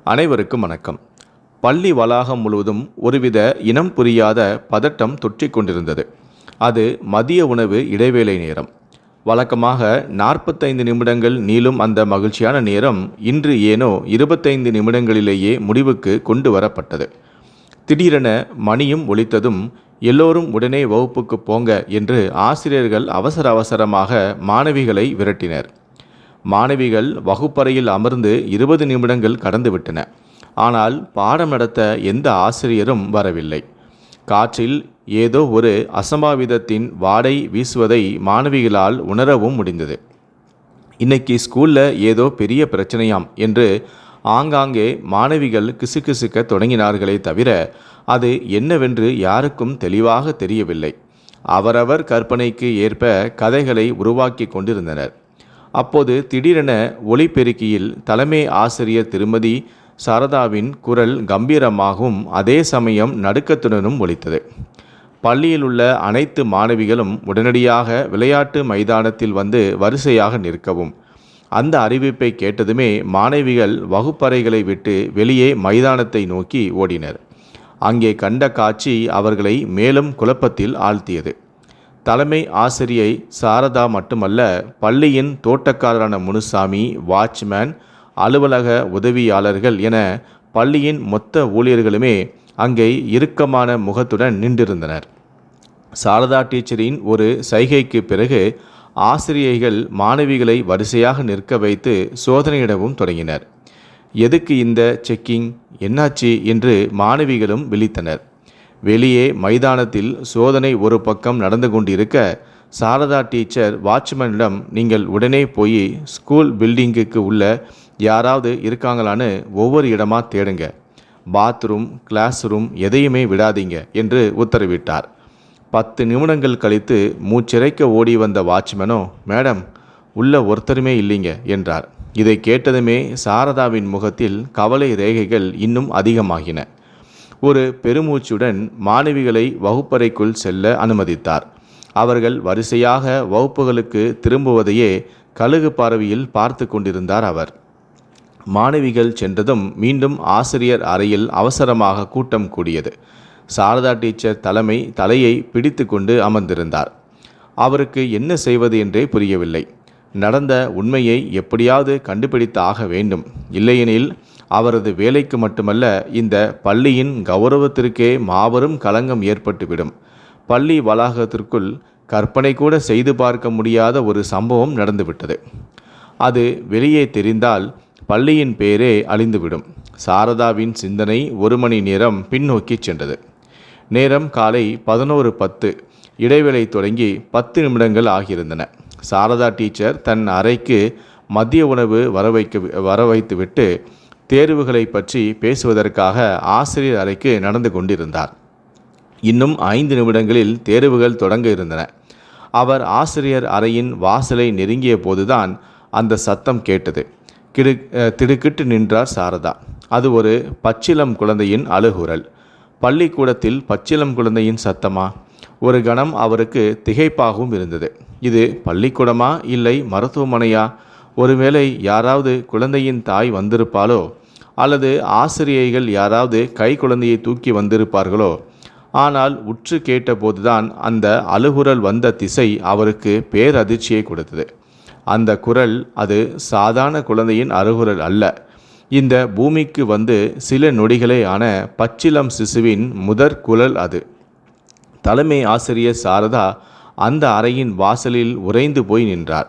அனைவருக்கும் வணக்கம். பள்ளி வளாகம் முழுவதும் ஒருவித இனம் புரியாத பதட்டம் தொற்றிக் கொண்டிருந்தது. அது மதிய உணவு இடைவேளை நேரம். வழக்கமாக 45 நிமிடங்கள் நீளும் அந்த மகிழ்ச்சியான நேரம் இன்று ஏனோ 25 நிமிடங்களிலேயே முடிவுக்கு கொண்டு வரப்பட்டது. திடீரென மணியும் ஒலித்ததும் எல்லோரும் உடனே வகுப்புக்கு போங்க என்று ஆசிரியர்கள் அவசரமாக மாணவிகளை விரட்டினர். மாணவிகள் வகுப்பறையில் அமர்ந்து 20 நிமிடங்கள் கடந்துவிட்டன. ஆனால் பாடம் நடத்த எந்த ஆசிரியரும் வரவில்லை. காற்றில் ஏதோ ஒரு அசம்பாவிதத்தின் வாடை வீசுவதை மாணவிகளால் உணரவும் முடிந்தது. இன்னைக்கு ஸ்கூல்ல ஏதோ பெரிய பிரச்சனையாம் என்று ஆங்காங்கே மாணவிகள் கிசுகிசுக்க தொடங்கினார்களே தவிர அது என்னவென்று யாருக்கும் தெளிவாக தெரியவில்லை. அவரவர் கற்பனைக்கு ஏற்ப கதைகளை உருவாக்கி கொண்டிருந்தனர். அப்போது திடீரென ஒலிபெருக்கியில் தலைமை ஆசிரியர் திருமதி சாரதாவின் குரல் கம்பீரமாகவும் அதே சமயம் நடுக்கத்துடனும் ஒலித்தது. பள்ளியில் உள்ள அனைத்து மாணவிகளும் உடனடியாக விளையாட்டு மைதானத்தில் வந்து வரிசையாக நிற்கவும். அந்த அறிவிப்பை கேட்டதுமே மாணவிகள் வகுப்பறைகளை விட்டு வெளியே மைதானத்தை நோக்கி ஓடினர். அங்கே கண்ட காட்சி அவர்களை மேலும் குழப்பத்தில் ஆழ்த்தியது. தலைமை ஆசிரியை சாரதா மட்டுமல்ல, பள்ளியின் தோட்டக்காரரான முனுசாமி, வாட்ச்மேன், அலுவலக உதவியாளர்கள் என பள்ளியின் மொத்த ஊழியர்களுமே அங்கே இறுக்கமான முகத்துடன் நின்றிருந்தனர். சாரதா டீச்சரின் ஒரு சைகைக்கு பிறகு ஆசிரியைகள் மாணவிகளை வரிசையாக நிற்க வைத்து சோதனையிடவும் தொடங்கினர். எதுக்கு இந்த செக்கிங், என்னாச்சு என்று மாணவிகளும் விழித்தனர். வெளியே மைதானத்தில் சோதனை ஒரு பக்கம் நடந்து கொண்டிருக்க சாரதா டீச்சர் வாட்ச்மேனிடம், நீங்கள் உடனே போய் ஸ்கூல் பில்டிங்குக்கு உள்ள யாராவது இருக்காங்களான்னு ஒவ்வொரு இடமா தேடுங்க, பாத்ரூம், கிளாஸ் ரூம் எதையுமே விடாதீங்க என்று உத்தரவிட்டார். 10 நிமிடங்கள் கழித்து மூச்சிறைக்க ஓடி வந்த வாட்ச்மேனோ, மேடம் உள்ள ஒருத்தருமே இல்லைங்க என்றார். இதை கேட்டதுமே சாரதாவின் முகத்தில் கவலை ரேகைகள் இன்னும் அதிகமாகின. ஒரு பெருமூச்சுடன் மாணவிகளை வகுப்பறைக்குள் செல்ல அனுமதித்தார். அவர்கள் வரிசையாக வகுப்புகளுக்கு திரும்புவதையே கழுகு பார்வையில் பார்த்து கொண்டிருந்தார் அவர். மாணவிகள் சென்றதும் மீண்டும் ஆசிரியர் அறையில் அவசரமாக கூட்டம் கூடியது. சாரதா டீச்சர் தலையை பிடித்து கொண்டு அமர்ந்திருந்தார். அவருக்கு என்ன செய்வது என்றே புரியவில்லை. நடந்த உண்மையை எப்படியாவது கண்டுபிடித்து ஆக வேண்டும். இல்லையெனில் அவரது வேலைக்கு மட்டுமல்ல, இந்த பள்ளியின் கௌரவத்திற்கே மாபெரும் களங்கம் ஏற்பட்டுவிடும். பள்ளி வளாகத்திற்குள் கற்பனை கூட செய்து பார்க்க முடியாத ஒரு சம்பவம் நடந்துவிட்டது. அது வெளியே தெரிந்தால் பள்ளியின் பேரே அழிந்துவிடும். சாரதாவின் சிந்தனை 1 மணி நேரம் பின்னோக்கி சென்றது. நேரம் காலை 11:10. இடைவேளை தொடங்கி 10 நிமிடங்கள் ஆகியிருந்தன. சாரதா டீச்சர் தன் அறைக்கு மதிய உணவு வரவைத்துவிட்டு தேர்வுகளை பற்றி பேசுவதற்காக ஆசிரியர் அறைக்கு நடந்து கொண்டிருந்தார். இன்னும் 5 நிமிடங்களில் தேர்வுகள் தொடங்க இருந்தன. அவர் ஆசிரியர் அறையின் வாசலை நெருங்கிய போதுதான் அந்த சத்தம் கேட்டது. திடுக்கிட்டு நின்றார் சாரதா. அது ஒரு பச்சிளம் குழந்தையின் அழுகுரல். பள்ளிக்கூடத்தில் பச்சிளம் குழந்தையின் சத்தமா? ஒரு கணம் அவருக்கு திகைப்பாகவும் இருந்தது. இது பள்ளிக்கூடமா இல்லை மருத்துவமனையா? ஒருவேளை யாராவது குழந்தையின் தாய் வந்திருப்பாளோ, அல்லது ஆசிரியைகள் யாராவது கை குழந்தையை தூக்கி வந்திருப்பார்களோ? ஆனால் உற்று கேட்டபோதுதான் அந்த அழுகுரல் வந்த திசை அவருக்கு பேரதிர்ச்சியை கொடுத்தது. அந்த குரல் அது சாதாரண குழந்தையின் அழுகுரல் அல்ல. இந்த பூமிக்கு வந்து சில நொடிகளே ஆன பச்சிளம் சிசுவின் முதற் குரல் அது. தலைமை ஆசிரியர் சாரதா அந்த அறையின் வாசலில் உறைந்து போய் நின்றார்.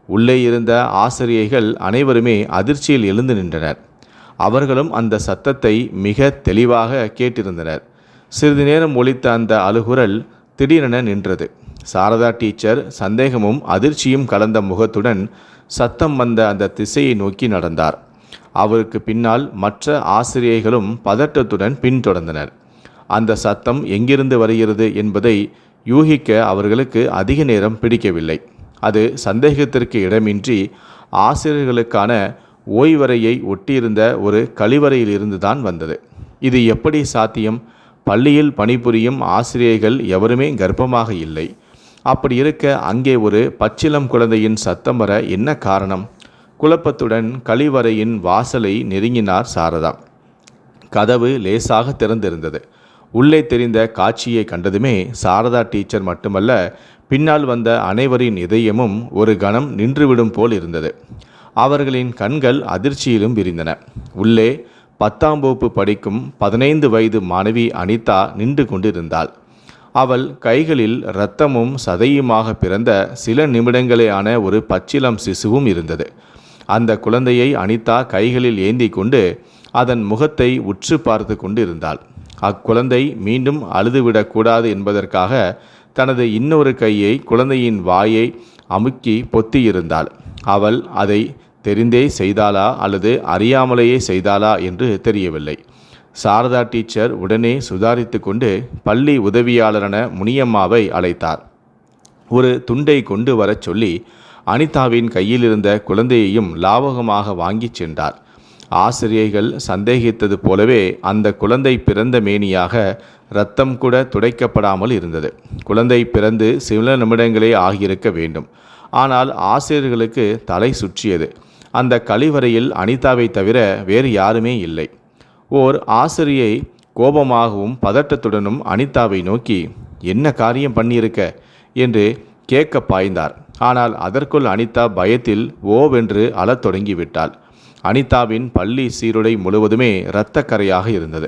உள்ளே இருந்த ஆசிரியைகள் அனைவருமே அதிர்ச்சியில் எழுந்து நின்றனர். அவர்களும் அந்த சத்தத்தை மிக தெளிவாக கேட்டிருந்தனர். சிறிது நேரம் ஒலித்த அந்த அழுகுரல் திடீரென நின்றது. சாரதா டீச்சர் சந்தேகமும் அதிர்ச்சியும் கலந்த முகத்துடன் சத்தம் வந்த அந்த திசையை நோக்கி நடந்தார். அவருக்கு பின்னால் மற்ற ஆசிரியைகளும் பதட்டத்துடன் பின்தொடர்ந்தனர். அந்த சத்தம் எங்கிருந்து வருகிறது என்பதை யூகிக்க அவர்களுக்கு அதிக நேரம் பிடிக்கவில்லை. அது சந்தேகத்திற்கு இடமின்றி ஆசிரியர்களுக்கான ஓய்வறையை ஒட்டியிருந்த ஒரு கழிவறையில் இருந்துதான் வந்தது. இது எப்படி சாத்தியம்? பள்ளியில் பணிபுரியும் ஆசிரியர்கள் எவருமே கர்ப்பமாக இல்லை. அப்படி இருக்க அங்கே ஒரு பச்சிளம் குழந்தையின் சத்தம் வர என்ன காரணம்? குழப்பத்துடன் கழிவறையின் வாசலை நெருங்கினார் சாரதா. கதவு லேசாக திறந்திருந்தது. உள்ளே தெரிந்த காட்சியை கண்டதுமே சாரதா டீச்சர் மட்டுமல்ல, பின்னால் வந்த அனைவரின் இதயமும் ஒரு கணம் நின்றுவிடும் போல் இருந்தது. அவர்களின் கண்கள் அதிர்ச்சியிலும் விரிந்தன. உள்ளே 10ஆம் வகுப்பு படிக்கும் 15 வயது மாணவி அனிதா நின்று கொண்டிருந்தாள். அவள் கைகளில் இரத்தமும் சதையுமாக பிறந்த சில நிமிடங்களே ஆன ஒரு பச்சிளம் சிசுவும் இருந்தது. அந்த குழந்தையை அனிதா கைகளில் ஏந்தி கொண்டு அதன் முகத்தை உற்று பார்த்து கொண்டு இருந்தாள். அக்குழந்தை மீண்டும் அழுதுவிடக்கூடாது என்பதற்காக தனது இன்னொரு கையை குழந்தையின் வாயை அமுக்கி பொத்தியிருந்தாள். அவள் அதை தெரிந்தே செய்தாளா அல்லது அறியாமலேயே செய்தாளா என்று தெரியவில்லை. சாரதா டீச்சர் உடனே சுதாரித்து கொண்டு பள்ளி உதவியாளரான முனியம்மாவை அழைத்தார். ஒரு துண்டை கொண்டு வரச் சொல்லி அனிதாவின் கையில் இருந்த குழந்தையையும் லாவகமாக வாங்கிச் சென்றார். ஆசிரியர்கள் சந்தேகித்தது போலவே அந்த குழந்தை பிறந்த மேனியாக இரத்தம் கூட துடைக்கப்படாமல் இருந்தது. குழந்தை பிறந்து சில நிமிடங்களே ஆகியிருக்க வேண்டும். ஆனால் ஆசிரியர்களுக்கு தலை சுற்றியது. அந்த கழிவறையில் அனிதாவை தவிர வேறு யாருமே இல்லை. ஓர் ஆசிரியை கோபமாகவும் பதட்டத்துடனும் அனிதாவை நோக்கி, என்ன காரியம் பண்ணியிருக்க என்று கேட்க பாய்ந்தார். ஆனால் அதற்குள் அனிதா பயத்தில் ஓவென்று அழத் தொடங்கிவிட்டாள். அனிதாவின் பள்ளி சீருடை முழுவதுமே இரத்தக்கரையாக இருந்தது.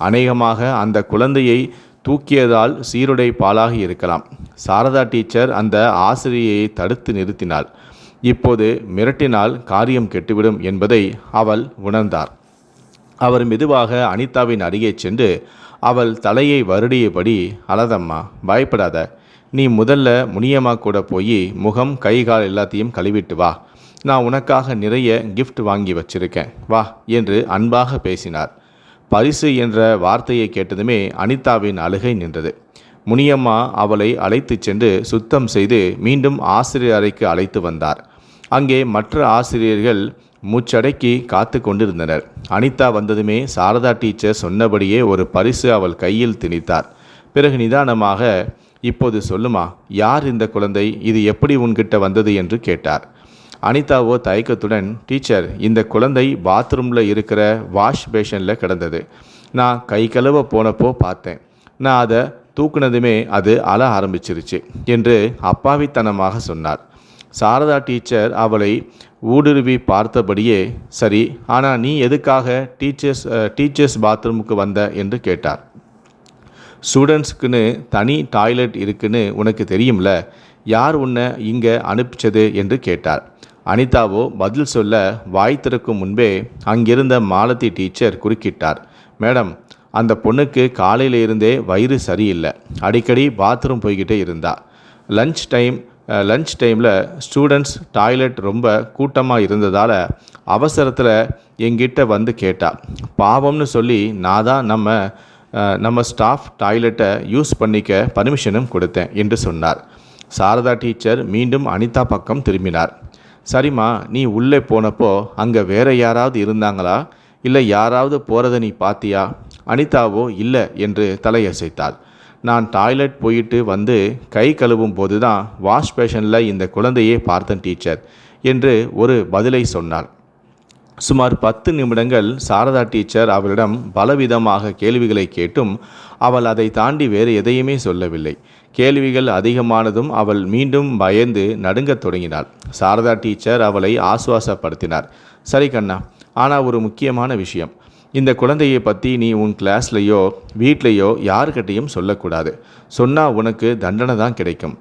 அநேகமாக அந்த குழந்தையை தூக்கியதால் சீருடை பாலாகி இருக்கலாம். சாரதா டீச்சர் அந்த ஆசிரியையை தடுத்து நிறுத்தினாள். இப்போது மிரட்டினால் காரியம் கெட்டுவிடும் என்பதை அவள் உணர்ந்தார். அவர் மெதுவாக அனிதாவின் அருகே சென்று அவள் தலையை வருடியபடி, அழதம்மா, பயப்படாத. நீ முதல்ல முனியம்மா கூட போய் முகம் கை கால் எல்லாத்தையும் கழுவிட்டு வா. நான் உனக்காக நிறைய கிஃப்ட் வாங்கி வச்சிருக்கேன், வா என்று அன்பாக பேசினார். பரிசு என்ற வார்த்தையை கேட்டதுமே அனிதாவின் அழுகை நின்றது. முனியம்மா அவளை அழைத்து சென்று சுத்தம் செய்து மீண்டும் ஆசிரியர் அறைக்கு அழைத்து வந்தார். அங்கே மற்ற ஆசிரியர்கள் மூச்சடக்கி காத்து கொண்டிருந்தனர். அனிதா வந்ததுமே சாரதா டீச்சர் சொன்னபடியே ஒரு பரிசு அவள் கையில் திணித்தார். பிறகு நிதானமாக, இப்போது சொல்லுமா, யார் இந்த குழந்தை, இது எப்படி உன்கிட்ட வந்தது என்று கேட்டார். அனிதாவோ தயக்கத்துடன், டீச்சர், இந்த குழந்தை பாத்ரூமில் இருக்கிற வாஷ் பேஷனில் கிடந்தது. நான் கை கழுவ போனப்போ பார்த்தேன். நான் அதை தூக்குனதுமே அது அழ ஆரம்பிச்சிருச்சு என்று அப்பாவித்தனமாக சொன்னார். சாரதா டீச்சர் அவளை ஊடுருவி பார்த்தபடியே, சரி, ஆனால் நீ எதுக்காக டீச்சர்ஸ் பாத்ரூமுக்கு வந்த என்று கேட்டார். ஸ்டூடெண்ட்ஸுக்குன்னு தனி டாய்லெட் இருக்குன்னு உனக்கு தெரியும்ல, யார் உன்னை இங்கே அனுப்பிச்சது என்று கேட்டார். அனிதாவோ பதில் சொல்ல வாய் திறக்கும் முன்பே அங்கிருந்த மாலதி டீச்சர் குறுக்கிட்டார். மேடம், அந்த பொண்ணுக்கு காலையில் இருந்தே வயிறு சரியில்லை, அடிக்கடி பாத்ரூம் போய்கிட்டே இருந்தா. லஞ்ச் டைமில் ஸ்டூடெண்ட்ஸ் டாய்லெட் ரொம்ப கூட்டமாக இருந்ததால் அவசரத்தில் எங்கிட்ட வந்து கேட்டா. பாவம்னு சொல்லி நான் தான் நம்ம ஸ்டாஃப் டாய்லெட்டை யூஸ் பண்ணிக்க பர்மிஷனும் கொடுத்தேன் என்று சொன்னார். சாரதா டீச்சர் மீண்டும் அனிதா பக்கம் திரும்பினார். சரிம்மா, நீ உள்ளே போனப்போ அங்கே வேற யாராவது இருந்தாங்களா, இல்லை யாராவது போகிறத நீ பார்த்தியா? அனிதாவோ இல்லை என்று தலையசைத்தாள். நான் டாய்லெட் போயிட்டு வந்து கை கழுவும் போது தான் வாஷ் பேஷனில் இந்த குழந்தையை பார்த்தேன் டீச்சர் என்று ஒரு பதிலை சொன்னாள். சுமார் 10 நிமிடங்கள் சாரதா டீச்சர் அவளிடம் பலவிதமாக கேள்விகளை கேட்டும் அவள் அதை தாண்டி வேறு எதையுமே சொல்லவில்லை. கேள்விகள் அதிகமானதும் அவள் மீண்டும் பயந்து நடுங்கத் தொடங்கினாள். சாரதா டீச்சர் அவளை ஆசுவாசப்படுத்தினார். சரி கண்ணா, ஆனால் ஒரு முக்கியமான விஷயம், இந்த குழந்தையை பற்றி நீ உன் கிளாஸ்லையோ வீட்லேயோ யாருக்கிட்டையும் சொல்லக்கூடாது. சொன்னால் உனக்கு தண்டனை தான் கிடைக்கும்.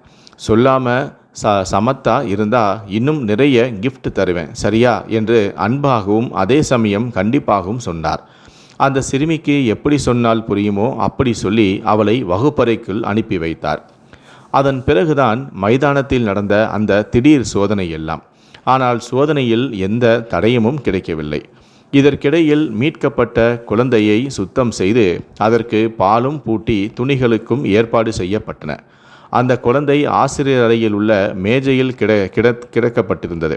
சொல்லாமல் சமத்தா இருந்தால் இன்னும் நிறைய கிஃப்ட் தருவேன், சரியா என்று அன்பாகவும் அதே சமயம் கண்டிப்பாகவும் சொன்னார். அந்த சிறுமிக்கு எப்படி சொன்னால் புரியுமோ அப்படி சொல்லி அவளை வகுப்பறைக்குள் அனுப்பி வைத்தார். அதன் பிறகுதான் மைதானத்தில் நடந்த அந்த திடீர் சோதனை எல்லாம். ஆனால் சோதனையில் எந்த தடயமும் கிடைக்கவில்லை. இதற்கிடையில் மீட்கப்பட்ட குழந்தையை சுத்தம் செய்து அதற்கு பாலும் பூட்டி துணிகளுக்கும் ஏற்பாடு செய்யப்பட்டன. அந்த குழந்தை ஆசிரியர் அறையில் உள்ள மேஜையில் கிடக்கப்பட்டிருந்தது.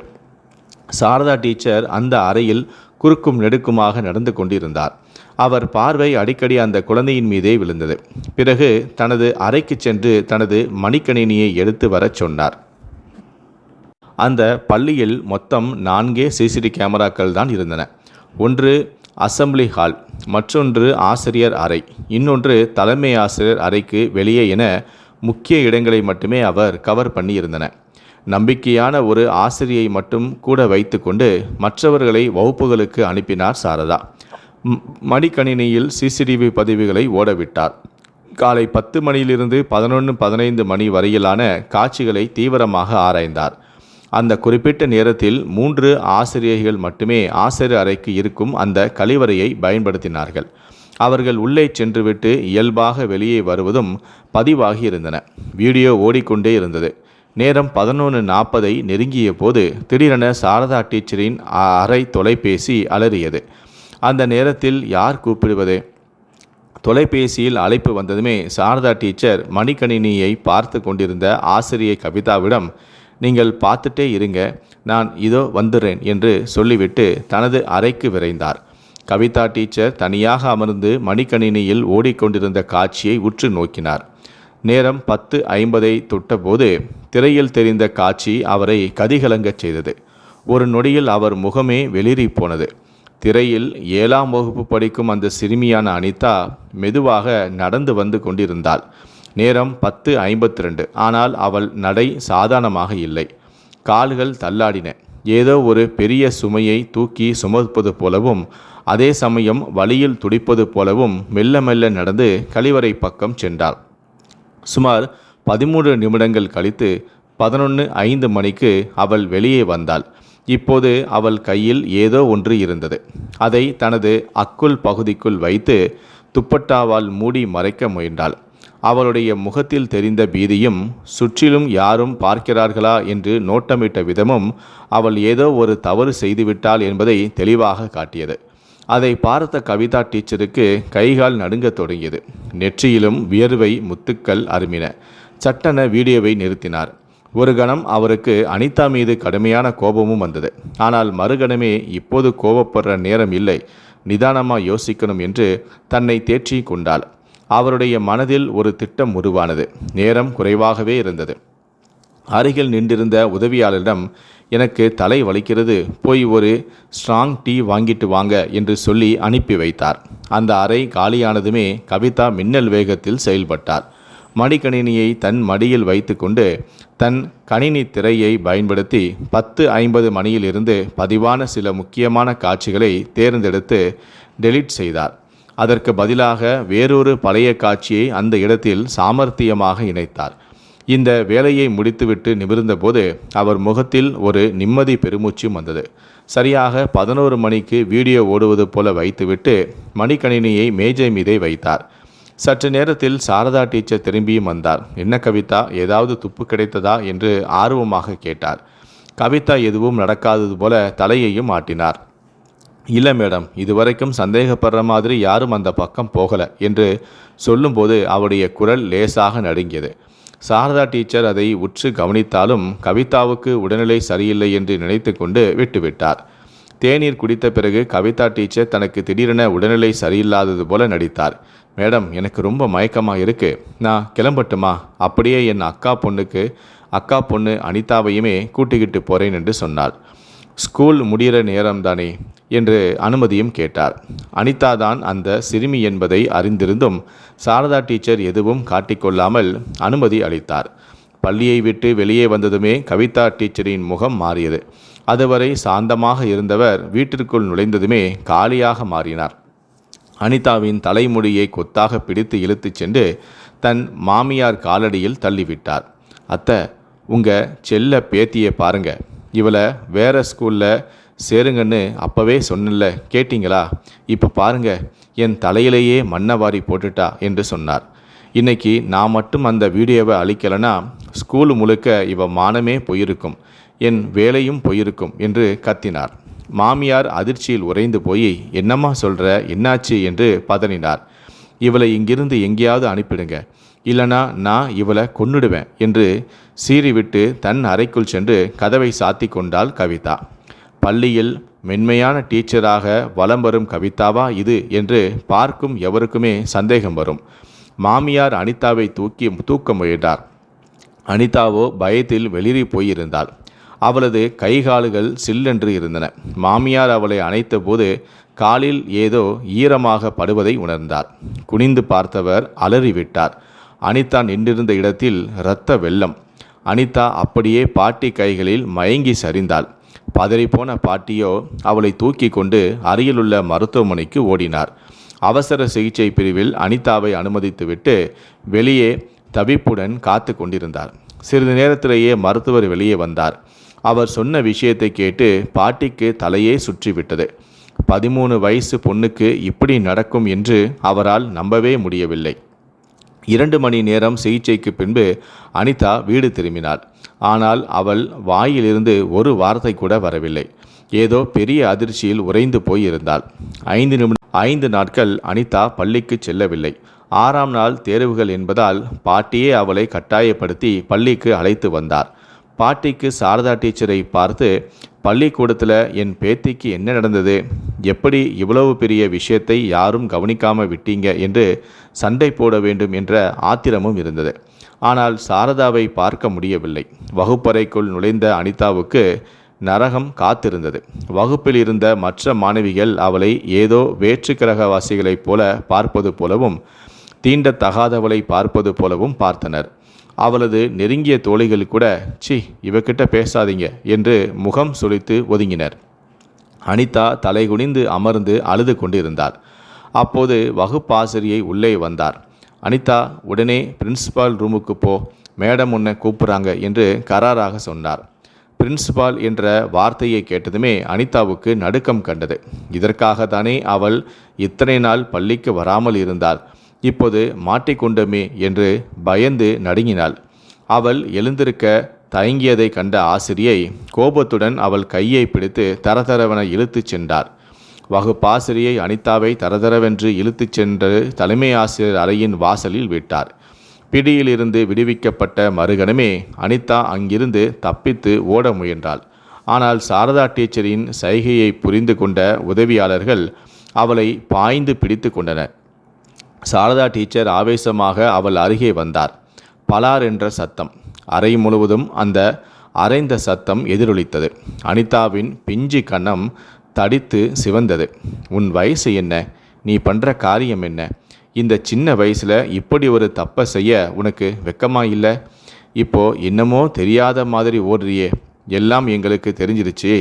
சாரதா டீச்சர் அந்த அறையில் குறுக்கும் நெடுக்குமாக நடந்து கொண்டிருந்தார். அவர் பார்வை அடிக்கடி அந்த குழந்தையின் மீதே விழுந்தது. பிறகு தனது அறைக்கு சென்று தனது மடிக்கணினியை எடுத்து வரச் சொன்னார். அந்த பள்ளியில் மொத்தம் 4 சிசிடிவி கேமராக்கள் தான் இருந்தன. ஒன்று அசெம்பிளி ஹால், மற்றொன்று ஆசிரியர் அறை, இன்னொன்று தலைமை ஆசிரியர் அறைக்கு வெளியே என முக்கிய இடங்களை மட்டுமே அவர் கவர் பண்ணி இருந்தன. நம்பிக்கையான ஒரு ஆசிரியை மட்டும் கூட வைத்து கொண்டு மற்றவர்களை வகுப்புகளுக்கு அனுப்பினார் சாரதா. மடிக்கணினியில் சிசிடிவி பதிவுகளை ஓடவிட்டார். காலை 10 மணியிலிருந்து 11:15 மணி வரையிலான காட்சிகளை தீவிரமாக ஆராய்ந்தார். அந்த குறிப்பிட்ட நேரத்தில் 3 ஆசிரியர்கள் மட்டுமே ஆசிரியர் அறைக்கு இருக்கும் அந்த கழிவறையை பயன்படுத்தினார்கள். அவர்கள் உள்ளே சென்றுவிட்டு இயல்பாக வெளியே வருவதும் பதிவாகி இருந்தன. வீடியோ ஓடிக்கொண்டே இருந்தது. நேரம் 11:40 நெருங்கிய போது திடீரென சாரதா டீச்சரின் அறை தொலைபேசி அலறியது. அந்த நேரத்தில் யார் கூப்பிடுவது? தொலைபேசியில் அழைப்பு வந்ததுமே சாரதா டீச்சர் மடிக்கணினியை பார்த்து கொண்டிருந்த ஆசிரியை கவிதாவிடம், நீங்கள் பார்த்துட்டே இருங்க, நான் இதோ வந்துடுறேன் என்று சொல்லிவிட்டு தனது அறைக்கு விரைந்தார். கவிதா டீச்சர் தனியாக அமர்ந்து மடிக்கணினியில் ஓடிக்கொண்டிருந்த காட்சியை உற்று நோக்கினார். நேரம் 10:50 தொட்டபோது திரையில் தெரிந்த காட்சி அவரை கதிகலங்கச் செய்தது. ஒரு நொடியில் அவர் முகமே வெளிரி போனது. திரையில் 7ஆம் வகுப்பு படிக்கும் அந்த சிறுமியான அனிதா மெதுவாக நடந்து வந்து கொண்டிருந்தாள். நேரம் 10:52. ஆனால் அவள் நடை சாதாரணமாக இல்லை. கால்கள் தள்ளாடின. ஏதோ ஒரு பெரிய சுமையை தூக்கி சுமப்பது போலவும் அதே சமயம் வலியில் துடிப்பது போலவும் மெல்ல மெல்ல நடந்து கழிவறை பக்கம் சென்றாள். சுமார் 13 நிமிடங்கள் கழித்து 11:05 மணிக்கு அவள் வெளியே வந்தாள். இப்போது அவள் கையில் ஏதோ ஒன்று இருந்தது. அதை தனது அக்குள் பகுதிக்குள் வைத்து துப்பட்டாவால் மூடி மறைக்க முயன்றாள். அவளுடைய முகத்தில் தெரிந்த பீதியும் சுற்றிலும் யாரும் பார்க்கிறார்களா என்று நோட்டமிட்ட விதமும் அவள் ஏதோ ஒரு தவறு செய்துவிட்டாள் என்பதை தெளிவாக காட்டியது. அதை பார்த்த கவிதா டீச்சருக்கு கைகால் நடுங்கத் தொடங்கியது. நெற்றியிலும் வியர்வை முத்துக்கள் அருமின. சட்டென வீடியோவை நிறுத்தினார். ஒரு கணம் அவருக்கு அனிதா மீது கடுமையான கோபமும் வந்தது. ஆனால் மறுகணமே இப்போது கோபப்படுற நேரம் இல்லை, நிதானமாக யோசிக்கணும் என்று தன்னை தேற்றி கொண்டாள். அவருடைய மனதில் ஒரு திட்டம் உருவானது. நேரம் குறைவாகவே இருந்தது. அருகில் நின்றிருந்த உதவியாளரிடம், எனக்கு தலை வலிக்கிறது, போய் ஒரு ஸ்ட்ராங் டீ வாங்கிட்டு வாங்க என்று சொல்லி அனுப்பி வைத்தார். அந்த அறை காலியானதுமே கவிதா மின்னல் வேகத்தில் செயல்பட்டார். மடிக்கணினியை தன் மடியில் வைத்து கொண்டு தன் கணினி திரையை பயன்படுத்தி 10:50 மணியிலிருந்து பதிவான சில முக்கியமான காட்சிகளை தேர்ந்தெடுத்து டெலீட் செய்தார். அதற்கு பதிலாக வேறொரு பழைய காட்சியை அந்த இடத்தில் சாமர்த்தியமாக இணைத்தார். இந்த வேலையை முடித்துவிட்டு நிமிர்ந்தபோது அவர் முகத்தில் ஒரு நிம்மதி பெருமூச்சும் வந்தது. சரியாக 11 மணிக்கு வீடியோ ஓடுவது போல வைத்துவிட்டு மடிக்கணினியை மேஜை மீதே வைத்தார். சற்று நேரத்தில் சாரதா டீச்சர் திரும்பியும் வந்தார். என்ன கவிதா, ஏதாவது துப்பு கிடைத்ததா என்று ஆர்வமாக கேட்டார். கவிதா எதுவும் நடக்காதது போல தலையையும் ஆட்டினார். இல்லை மேடம், இதுவரைக்கும் சந்தேகப்படுற மாதிரி யாரும் அந்த பக்கம் போகலை என்று சொல்லும்போது அவருடைய குரல் லேசாக நடுங்கியது. சாரதா டீச்சர் அதை உற்று கவனித்தாலும் கவிதாவுக்கு உடல்நிலை சரியில்லை என்று நினைத்து கொண்டு விட்டுவிட்டார். தேநீர் குடித்த பிறகு கவிதா டீச்சர் தனக்கு திடீரென உடல்நிலை சரியில்லாதது போல நடித்தார். மேடம், எனக்கு ரொம்ப மயக்கமாக இருக்குது, நான் கிளம்பட்டுமா? அப்படியே என் அக்கா பொண்ணு அனிதாவையுமே கூட்டிக்கிட்டு போகிறேன் என்று சொன்னாள். ஸ்கூல் முடிகிற நேரம்தானே என்று அனுமதியும் கேட்டார். அனிதா தான் அந்த சிறுமி என்பதை அறிந்திருந்தும் சாரதா டீச்சர் எதுவும் காட்டிக்கொள்ளாமல் அனுமதி அளித்தார். பள்ளியை விட்டு வெளியே வந்ததுமே கவிதா டீச்சரின் முகம் மாறியது. அதுவரை சாந்தமாக இருந்தவர் வீட்டிற்குள் நுழைந்ததுமே காலியாக மாறினார். அனிதாவின் தலைமுடியை கொத்தாக பிடித்து இழுத்துச் சென்று தன் மாமியார் காலடியில் தள்ளிவிட்டார். அத்தை, உங்கள் செல்ல பேத்தியை பாருங்க, இவளை வேற ஸ்கூலில் சேருங்கன்னு அப்போவே சொன்னல, கேட்டிங்களா? இப்போ பாருங்க, என் தலையிலேயே மண்ணை வாரி போட்டுட்டா என்று சொன்னார். இன்னைக்கு நான் மட்டும் அந்த வீடியோவை அழிக்கலைன்னா ஸ்கூல் முழுக்க இவ மானமே போயிருக்கும், என் வேலையும் போயிருக்கும் என்று கத்தினார். மாமியார் அதிர்ச்சியில் உறைந்து போய், என்னம்மா சொல்கிற, என்னாச்சு என்று பதறினார். இவளை இங்கிருந்து எங்கேயாவது அனுப்பிடுங்க, இல்லைனா நான் இவளை கொன்னுடுவேன் என்று சீறிவிட்டு தன் அறைக்குள் சென்று கதவை சாத்தி கொண்டாள் கவிதா. பள்ளியில் மென்மையான டீச்சராக வலம் வரும் கவிதாவா இது என்று பார்க்கும் எவருக்குமே சந்தேகம் வரும். மாமியார் அனிதாவை தூக்க முயன்றார். அனிதாவோ பயத்தில் வெளிரி போயிருந்தாள். அவளது கைகால்கள் சில்லென்று இருந்தன. மாமியார் அவளை அணைத்த போது காலில் ஏதோ ஈரமாக படுவதை உணர்ந்தார். குனிந்து பார்த்தவர் அலறிவிட்டார். அனிதா நின்றிருந்த இடத்தில் இரத்த வெள்ளம். அனிதா அப்படியே பாட்டி கைகளில் மயங்கி சரிந்தாள். பதறிப்போன பாட்டியோ அவளை தூக்கி கொண்டு அருகிலுள்ள மருத்துவமனைக்கு ஓடினார். அவசர சிகிச்சை பிரிவில் அனிதாவை அனுமதித்துவிட்டு வெளியே தவிப்புடன் காத்து கொண்டிருந்தார். சிறிது நேரத்திலேயே மருத்துவர் வெளியே வந்தார். அவர் சொன்ன விஷயத்தை கேட்டு பாட்டிக்கு தலையே சுற்றிவிட்டது. 13 வயசு பொண்ணுக்கு இப்படி நடக்கும் என்று அவரால் நம்பவே முடியவில்லை. 2 மணி நேரம் சிகிச்சைக்கு பின்பு அனிதா வீடு திரும்பினாள். ஆனால் அவள் வாயிலிருந்து ஒரு வார்த்தை கூட வரவில்லை. ஏதோ பெரிய அதிர்ச்சியில் உறைந்து போய் இருந்தாள். 5 நாட்கள் அனிதா பள்ளிக்கு செல்லவில்லை. 6ஆம் நாள் தேர்வுகள் என்பதால் பாட்டியே அவளை கட்டாயப்படுத்தி பள்ளிக்கு அழைத்து வந்தார். பாட்டிக்கு சாரதா டீச்சரை பார்த்து, பள்ளிக்கூடத்தில் என் பேத்திக்கு என்ன நடந்தது, எப்படி இவ்வளவு பெரிய விஷயத்தை யாரும் கவனிக்காமல் விட்டீங்க என்று சண்டை போட வேண்டும் என்ற ஆத்திரமும் இருந்தது. ஆனால் சாரதாவை பார்க்க முடியவில்லை. வகுப்பறைக்குள் நுழைந்த அனிதாவுக்கு நரகம் காத்திருந்தது. வகுப்பில் இருந்த மற்ற மாணவிகள் அவளை ஏதோ வேற்று கிரகவாசிகளைப் போல பார்ப்பது போலவும் தீண்டத்தகாதவளை பார்ப்பது போலவும் பார்த்தனர். அவளது நெருங்கிய தோழிகள் கூட சி இவகிட்ட பேசாதீங்க என்று முகம் சுளித்து ஒதுங்கினர். அனிதா தலைகுனிந்து அமர்ந்து அழுது கொண்டிருந்தாள். அப்போது வகுப்பாசிரியை உள்ளே வந்தார். அனிதா, உடனே பிரின்சிபால் ரூமுக்கு போ, மேடம் உன்னை கூப்பிட்றாங்க என்று கராராக சொன்னார். பிரின்சிபால் என்ற வார்த்தையை கேட்டதுமே அனிதாவுக்கு நடுக்கம் கண்டது. இதற்காகத்தானே அவள் இத்தனை நாள் பள்ளிக்கு வராமல் இருந்தாள். இப்போது மாட்டிக்கொண்டமே என்று பயந்து நடுங்கினாள். அவள் எழுந்திருக்க தயங்கியதை கண்ட ஆசிரியை கோபத்துடன் அவள் கையை பிடித்து தரதரவென இழுத்துச் சென்றார். வகுப்பாசிரியை அனிதாவை தரதரவென்று இழுத்துச் சென்று தலைமை ஆசிரியர் அறையின் வாசலில் விட்டார். பிடியிலிருந்து விடுவிக்கப்பட்ட மறுகணமே அனிதா அங்கிருந்து தப்பித்து ஓட முயன்றாள். ஆனால் சாரதா டீச்சரின் சைகையை புரிந்து கொண்ட உதவியாளர்கள் அவளை பாய்ந்து பிடித்து கொண்டனர். சாரதா டீச்சர் ஆவேசமாக அவள் அருகே வந்தார். பலார் என்ற சத்தம். அறை முழுவதும் அந்த அரைந்த சத்தம் எதிரொலித்தது. அனிதாவின் பிஞ்சு கன்னம் தடித்து சிவந்தது. உன் வயசு என்ன? நீ பண்ணுற காரியம் என்ன? இந்த சின்ன வயசில் இப்படி ஒரு தப்பை செய்ய உனக்கு வெக்கமா இல்லை? இப்போ என்னமோ தெரியாத மாதிரி ஓடுறியே. எல்லாம் எங்களுக்கு தெரிஞ்சிருச்சு.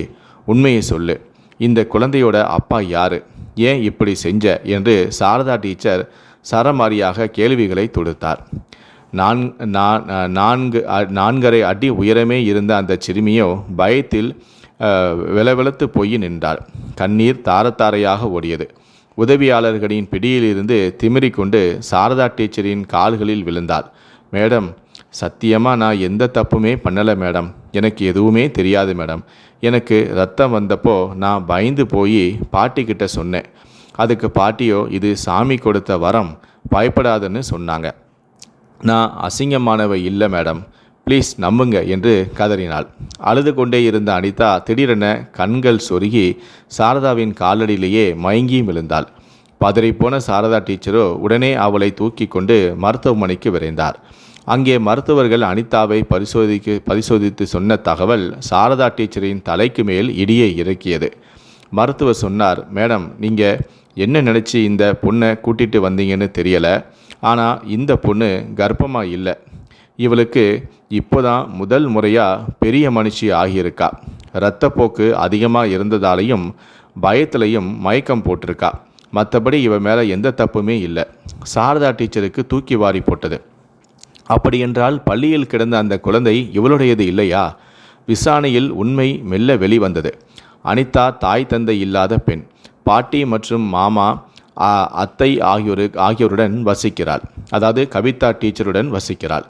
உண்மையை சொல்லு. இந்த குழந்தையோட அப்பா யாரு? ஏன் இப்படி செஞ்ச என்று சாரதா டீச்சர் சரமாரியாக கேள்விகளை தொடுத்தார். 4.5 அடி உயரமே இருந்த அந்த சிறுமியோ பயத்தில் வெலவெலத்து போய் நின்றாள். கண்ணீர் தாரத்தாரையாக ஓடியது. உதவியாளர்களின் பிடியிலிருந்து திமிரிக்கொண்டு சாரதா டீச்சரின் கால்களில் விழுந்தாள். மேடம், சத்தியமாக நான் எந்த தப்புமே பண்ணலை மேடம். எனக்கு எதுவுமே தெரியாது மேடம். எனக்கு ரத்தம் வந்தப்போ நான் பயந்து போய் பாட்டிக்கிட்ட சொன்னேன். அதுக்கு பாட்டியோ இது சாமி கொடுத்த வரம், பயப்படாதுன்னு சொன்னாங்க. நான் அசிங்கமானவை இல்லை மேடம், ப்ளீஸ் நம்புங்க என்று கதறினாள். அழுது கொண்டே இருந்த அனிதா திடீரென கண்கள் சொருகி சாரதாவின் காலடியிலேயே மயங்கியும் விழுந்தாள். பதறிப்போன சாரதா டீச்சரோ உடனே அவளை தூக்கி கொண்டு மருத்துவமனைக்கு விரைந்தார். அங்கே மருத்துவர்கள் அனிதாவை பரிசோதித்து சொன்ன தகவல் சாரதா டீச்சரின் தலைக்கு மேல் இடியை இறக்கியது. மருத்துவர் சொன்னார், மேடம், நீங்கள் என்ன நினச்சி இந்த பொண்ணை கூட்டிகிட்டு வந்தீங்கன்னு தெரியலை. ஆனால் இந்த பொண்ணு கர்ப்பமாக இல்லை. இவளுக்கு இப்போதான் முதல் முறையாக பெரிய மனுஷி ஆகியிருக்கா. இரத்தப்போக்கு அதிகமாக இருந்ததாலையும் பயத்திலையும் மயக்கம் போட்டிருக்கா. மற்றபடி இவ மேலே எந்த தப்புமே இல்லை. சாரதா டீச்சருக்கு தூக்கி வாரி போட்டது. அப்படியென்றால் பள்ளியில் கிடந்த அந்த குழந்தை இவளுடையது இல்லையா? விசாரணையில் உண்மை மெல்ல வெளிவந்தது. அனிதா தாய் தந்தை இல்லாத பெண். பாட்டி மற்றும் மாமா, அத்தை ஆகியோருடன் வசிக்கிறாள். அதாவது கவிதா டீச்சருடன் வசிக்கிறாள்.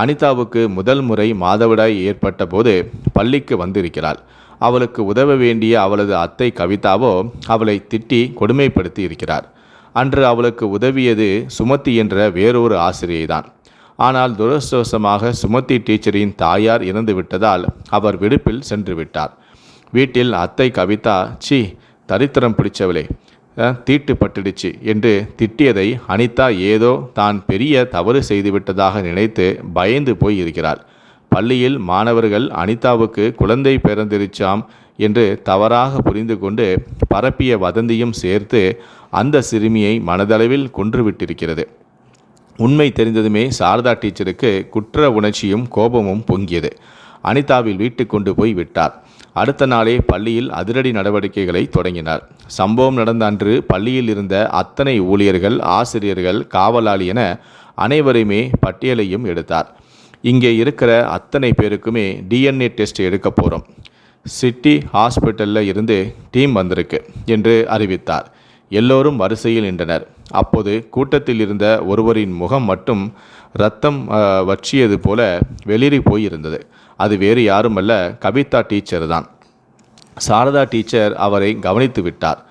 அனிதாவுக்கு முதல் முறை மாதவிடாய் ஏற்பட்ட போது பள்ளிக்கு வந்திருக்கிறாள். அவளுக்கு உதவ வேண்டிய அவளது அத்தை கவிதாவோ அவளை திட்டி கொடுமைப்படுத்தி இருக்கிறார். அன்று அவளுக்கு உதவியது சுமதி என்ற வேறொரு ஆசிரியைதான். ஆனால் துரதிர்ஷ்டவசமாக சுமதி டீச்சரின் தாயார் இறந்து விட்டதால் அவர் விடுப்பில் சென்று விட்டார். வீட்டில் அத்தை கவிதா, சி தரித்திரம் பிடிச்சவளே, தீட்டு பட்டுடுச்சு என்று திட்டியதை அனிதா ஏதோ தான் பெரிய தவறு செய்துவிட்டதாக நினைத்து பயந்து போய் இருக்கிறாள். பள்ளியில் மாணவர்கள் அனிதாவுக்கு குழந்தை பிறந்திருச்சாம் என்று தவறாக புரிந்து கொண்டு பரப்பிய வதந்தியும் சேர்த்து அந்த சிறுமியை மனதளவில் கொன்றுவிட்டிருக்கிறது. உண்மை தெரிந்ததுமே சாரதா டீச்சருக்கு குற்ற உணர்ச்சியும் கோபமும் பொங்கியது. அனிதாவில் வீட்டுக்கு கொண்டு போய் விட்டார். அடுத்த நாளே பள்ளியில் அதிரடி நடவடிக்கைகளை தொடங்கினார். சம்பவம் நடந்த அன்று பள்ளியில் இருந்த அத்தனை ஊழியர்கள், ஆசிரியர்கள், காவலாளி என அனைவரையுமே பட்டியலையும் எடுத்தார். இங்கே இருக்கிற அத்தனை பேருக்குமே DNA டெஸ்ட் எடுக்க போகிறோம். சிட்டி ஹாஸ்பிட்டலில் இருந்து டீம் வந்திருக்கு என்று அறிவித்தார். எல்லோரும் வரிசையில் நின்றனர். அப்போது கூட்டத்தில் இருந்த ஒருவரின் முகம் மட்டும் இரத்தம் வற்றியது போல வெளிரி போயிருந்தது. அது வேறு யாருமல்ல, கவிதா டீச்சர் தான். சாரதா டீச்சர் அவரை கவனித்து விட்டார்.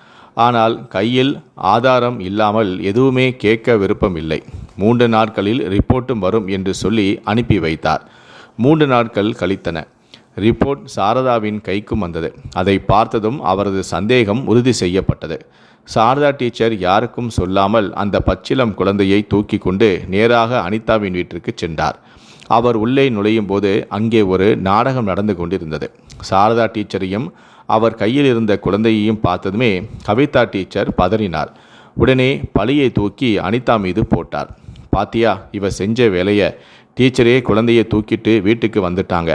ஆனால் கையில் ஆதாரம் இல்லாமல் எதுவுமே கேட்க விருப்பமில்லை. 3 நாட்களில் ரிப்போர்ட்டும் வரும் என்று சொல்லி அனுப்பி வைத்தார். 3 நாட்கள் கழித்தன. ரிப்போர்ட் சாரதாவின் கைக்கும் வந்தது. அதை பார்த்ததும் அவரது சந்தேகம் உறுதி செய்யப்பட்டது. சாரதா டீச்சர் யாருக்கும் சொல்லாமல் அந்த பச்சிளம் குழந்தையை தூக்கி கொண்டு நேராக அனிதாவின் வீட்டிற்கு சென்றார். அவர் உள்ளே நுழையும் போது அங்கே ஒரு நாடகம் நடந்து கொண்டிருந்தது. சாரதா டீச்சரையும் அவர் கையில் இருந்த குழந்தையையும் பார்த்ததுமே கவிதா டீச்சர் பதறினார். உடனே பழியை தூக்கி அனிதா மீது போட்டார். பாத்தியா, இவ செஞ்ச வேலையை, டீச்சரே குழந்தையை தூக்கிட்டு வீட்டுக்கு வந்துட்டாங்க.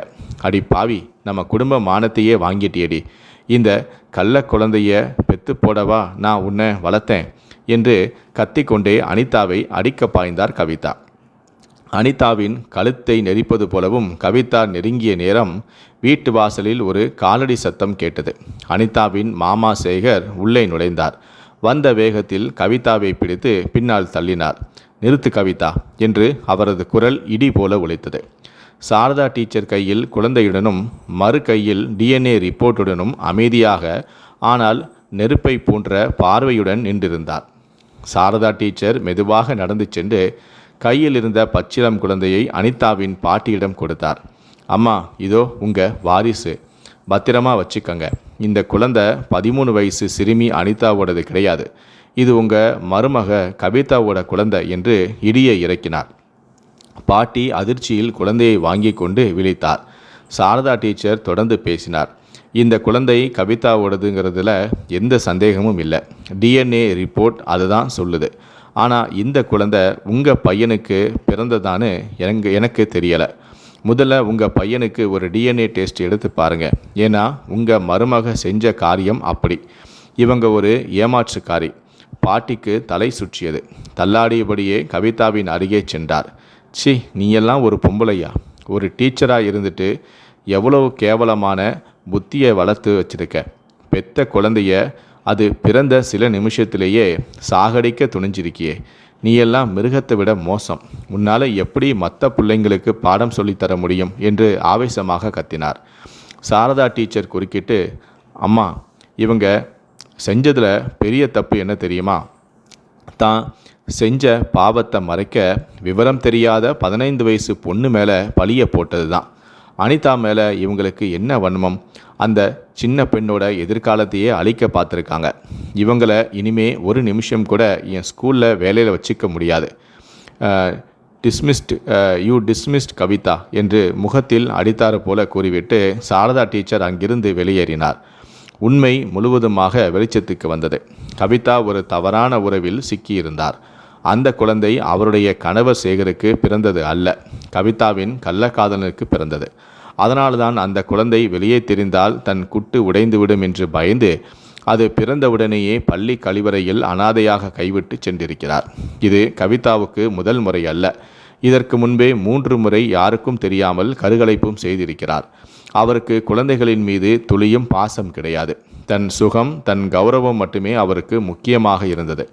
அடி பாவி, நம்ம குடும்ப மானத்தையே வாங்கிட்டியடி. இந்த கள்ள குழந்தைய பெத்து போடவா நான் உன்னை வளர்த்தேன் என்று கத்திக்கொண்டே அனிதாவை அடிக்க பாய்ந்தார் கவிதா. அனிதாவின் கழுத்தை நெரிப்பது போலவும் கவிதா நெருங்கிய நேரம் வீட்டு வாசலில் ஒரு காலடி சத்தம் கேட்டது. அனிதாவின் மாமா சேகர் உள்ளே நுழைந்தார். வந்த வேகத்தில் கவிதாவை பிடித்து பின்னால் தள்ளினார். நிறுத்து கவிதா என்று அவரது குரல் இடி போல ஒலித்தது. சாரதா டீச்சர் கையில் குழந்தையுடனும் மறு கையில் DNA ரிப்போர்ட்டுடனும் அமைதியாக, ஆனால் நெருப்பை போன்ற பார்வையுடன் நின்றிருந்தார். சாரதா டீச்சர் மெதுவாக நடந்து சென்று கையில் இருந்த பச்சிளம் குழந்தையை அனிதாவின் பாட்டியிடம் கொடுத்தார். அம்மா, இதோ உங்கள் வாரிசு, பத்திரமா வச்சுக்கங்க. இந்த குழந்தை 13 வயசு சிறுமி அனிதாவோடது கிடையாது. இது உங்கள் மருமக கவிதாவோட குழந்தை என்று இடியை இறக்கினார். பாட்டி அதிர்ச்சியில் குழந்தையை வாங்கி கொண்டு விழித்தார். சாரதா டீச்சர் தொடர்ந்து பேசினார். இந்த குழந்தை கவிதாவோடதுங்கிறதுல எந்த சந்தேகமும் இல்லை. DNA ரிப்போர்ட் அதுதான் சொல்லுது. ஆனால் இந்த குழந்தை உங்கள் பையனுக்கு பிறந்ததான்னு எனக்கு தெரியலை. முதல்ல உங்கள் பையனுக்கு ஒரு DNA டெஸ்ட் எடுத்து பாருங்கள். ஏன்னா உங்கள் மருமக செஞ்ச காரியம் அப்படி. இவங்க ஒரு ஏமாற்றுக்காரி. பாட்டிக்கு தலை சுற்றியது. தள்ளாடியபடியே கவிதாவின் அருகே சென்றார். சி, நீயெல்லாம் ஒரு பொம்பளையா? ஒரு டீச்சராக இருந்துட்டு எவ்வளவு கேவலமான புத்தியை வளர்த்து வச்சிருக்க. பெத்த குழந்தைய அது பிறந்த சில நிமிஷத்திலேயே சாகடிக்க துணிஞ்சிருக்கியே. நீ எல்லாம் மிருகத்தை விட மோசம். உன்னால் எப்படி மற்ற பிள்ளைங்களுக்கு பாடம் சொல்லித்தர முடியும் என்று ஆவேசமாக கத்தினார். சாரதா டீச்சர் குறுக்கிட்டு, அம்மா, இவங்க செஞ்சதில் பெரிய தப்பு என்ன தெரியுமா? தான் செஞ்ச பாவத்தை மறைக்க விவரம் தெரியாத 15 வயசு பொண்ணு மேலே பழிய போட்டது தான். அனிதா மேலே இவங்களுக்கு என்ன வன்மம்? அந்த சின்ன பெண்ணோட எதிர்காலத்தையே அழிக்க பார்த்துருக்காங்க. இவங்களை இனிமே ஒரு நிமிஷம் கூட என் ஸ்கூலில் வேலையில் வச்சுக்க முடியாது. டிஸ்மிஸ்ட் கவிதா என்று முகத்தில் அடித்தாறு போல கூறிவிட்டு சாரதா டீச்சர் அங்கிருந்து வெளியேறினார். உண்மை முழுவதுமாக வெளிச்சத்துக்கு வந்தது. கவிதா ஒரு தவறான உறவில் சிக்கியிருந்தார். அந்த குழந்தை அவருடைய கணவர் சேகருக்கு பிறந்தது அல்ல, கவிதாவின் கள்ளக்காதலனுக்கு பிறந்தது. அதனால்தான் அந்த குழந்தை வெளியே தெரிந்தால் தன் குட்டு உடைந்துவிடும் என்று பயந்து அது பிறந்தவுடனேயே பள்ளி கழிவறையில் அனாதையாக கைவிட்டு சென்றிருக்கிறார். இது கவிதாவுக்கு முதல் முறை அல்ல. இதற்கு முன்பே 3 முறை யாருக்கும் தெரியாமல் கருகலைப்பும் செய்திருக்கிறார். அவருக்கு குழந்தைகளின் மீது துளியும் பாசம் கிடையாது. தன் சுகம், தன் கௌரவம் மட்டுமே அவருக்கு முக்கியமாக இருந்தது.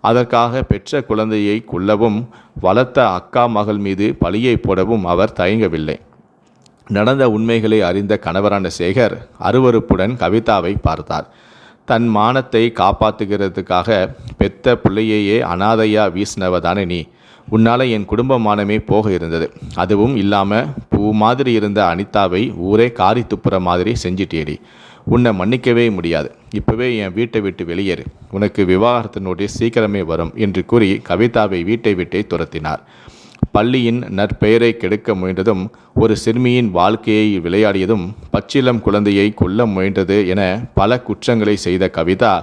அதற்காக பெற்ற குழந்தையை கொல்லவும் வளர்த்த அக்கா மகள் மீது பழியை போடவும் அவர் தயங்கவில்லை. நடந்த உண்மைகளை அறிந்த கணவரான சேகர் அருவருப்புடன் கவிதாவை பார்த்தார். தன் மானத்தை காப்பாற்றுகிறதுக்காக பெத்த பிள்ளையையே அனாதையா வீசினவதானே நீ. உன்னால் என் குடும்ப மானமே போக இருந்தது. அதுவும் இல்லாமல் பூ மாதிரி இருந்த அனிதாவை ஊரே காரி துப்புற மாதிரி செஞ்சிட்டேடி. உன்னை மன்னிக்கவே முடியாது. இப்போவே என் வீட்டை விட்டு வெளியேறு. உனக்கு விவாகரத்து நோட்டீஸ் சீக்கிரமே வரும் என்று கூறி கவிதாவை வீட்டை விட்டே துரத்தினார். பள்ளியின் நற்பெயரை கெடுக்க முயன்றதும், ஒரு சிறுமியின் வாழ்க்கையை விளையாடியதும், பச்சிளம் குழந்தையை கொல்ல முயன்றது என பல குற்றங்களை செய்த கவிதா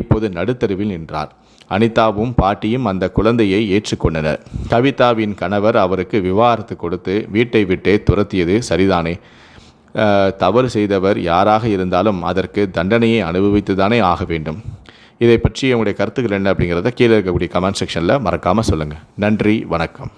இப்போது நடுத்தருவில் நின்றார். அனிதாவும் பாட்டியும் அந்த குழந்தையை ஏற்றுக்கொண்டனர். கவிதாவின் கணவர் அவருக்கு விவாகரத்து கொடுத்து வீட்டை விட்டே துரத்தியது சரிதானே? தவறு செய்தவர் யாராக இருந்தாலும் அதற்கு தண்டனையை அனுபவித்துதானே ஆக வேண்டும். இதை பற்றி உங்களுடைய கருத்துக்கள் என்ன அப்படிங்கிறத கீழே இருக்கக்கூடிய கமெண்ட் செக்ஷனில் மறக்காமல் சொல்லுங்கள். நன்றி, வணக்கம்.